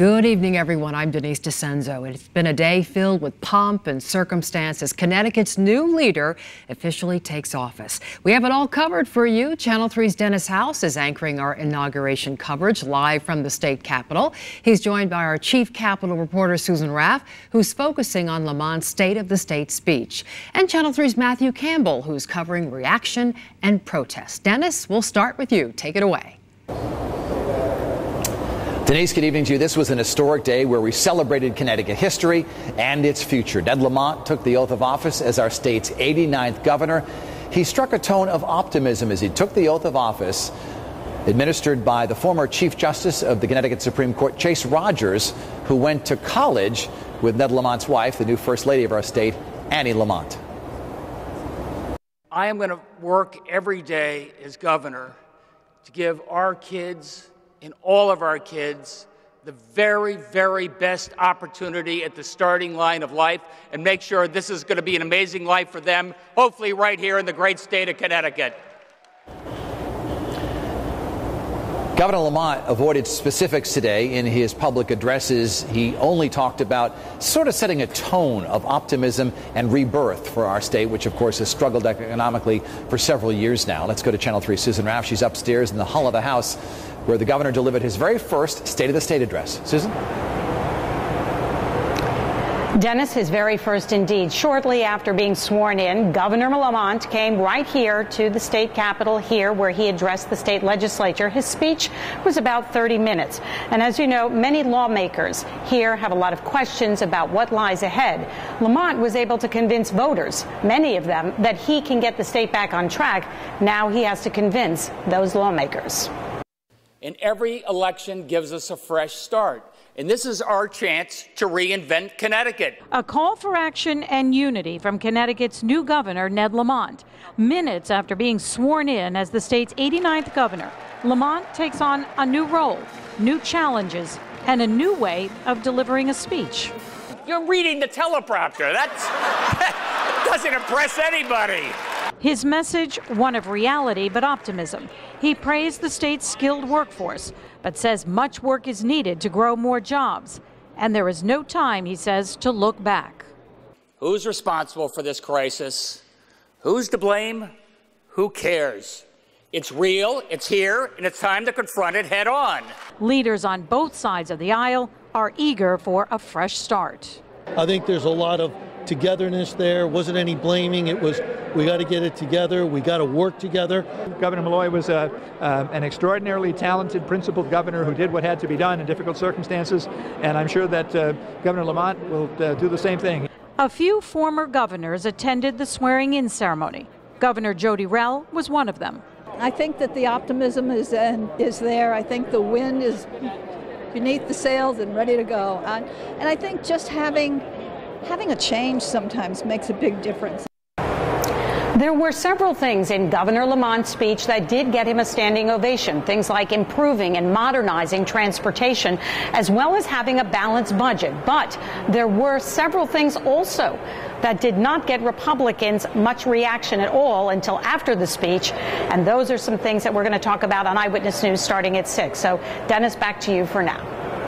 Good evening, everyone. I'm Denise DeCenzo. It's been a day filled with pomp and circumstance as Connecticut's new leader officially takes office. We have it all covered for you. Channel 3's Dennis House is anchoring our inauguration coverage live from the state capitol. He's joined by our chief Capitol reporter, Susan Raff, who's focusing on Lamont's State of the State speech, and Channel 3's Matthew Campbell, who's covering reaction and protest. Dennis, we'll start with you. Take it away. Denise, good evening to you. This was an historic day where we celebrated Connecticut history and its future. Ned Lamont took the oath of office as our state's 89th governor. He struck a tone of optimism as he took the oath of office administered by the former Chief Justice of the Connecticut Supreme Court, Chase Rogers, who went to college with Ned Lamont's wife, the new First Lady of our state, Annie Lamont. I am going to work every day as governor to give our kids and all of our kids the very, very best opportunity at the starting line of life and make sure this is going to be an amazing life for them, hopefully right here in the great state of Connecticut. Governor Lamont avoided specifics today in his public addresses. He only talked about sort of setting a tone of optimism and rebirth for our state, which, of course, has struggled economically for several years now. Let's go to Channel 3's Susan Raff. She's upstairs in the hall of the House, where the governor delivered his very first State of the State address. Susan? Dennis, his very first indeed. Shortly after being sworn in, Governor Lamont came right here to the state capitol here where he addressed the state legislature. His speech was about 30 minutes. And as you know, many lawmakers here have a lot of questions about what lies ahead. Lamont was able to convince voters, many of them, that he can get the state back on track. Now he has to convince those lawmakers. And every election gives us a fresh start. And this is our chance to reinvent Connecticut. A call for action and unity from Connecticut's new governor, Ned Lamont. Minutes after being sworn in as the state's 89th governor, Lamont takes on a new role, new challenges, and a new way of delivering a speech. You're reading the teleprompter. That doesn't impress anybody. His message, one of reality but optimism. He praised the state's skilled workforce, but says much work is needed to grow more jobs. And there is no time, he says, to look back. Who's responsible for this crisis? Who's to blame? Who cares? It's real, it's here, and it's time to confront it head on. Leaders on both sides of the aisle are eager for a fresh start. I think there's a lot of togetherness there. Wasn't any blaming. It was, we got to get it together. We got to work together. Governor Malloy was an extraordinarily talented, principled governor who did what had to be done in difficult circumstances, and I'm sure that Governor Lamont will do the same thing. A few former governors attended the swearing-in ceremony. Governor Jody Rell was one of them. I think that the optimism is there. I think the wind is beneath the sails and ready to go. And I think just having a change sometimes makes a big difference. There were several things in Governor Lamont's speech that did get him a standing ovation. Things like improving and modernizing transportation, as well as having a balanced budget. But there were several things also that did not get Republicans much reaction at all until after the speech. And those are some things that we're going to talk about on Eyewitness News starting at 6. So, Dennis, back to you for now.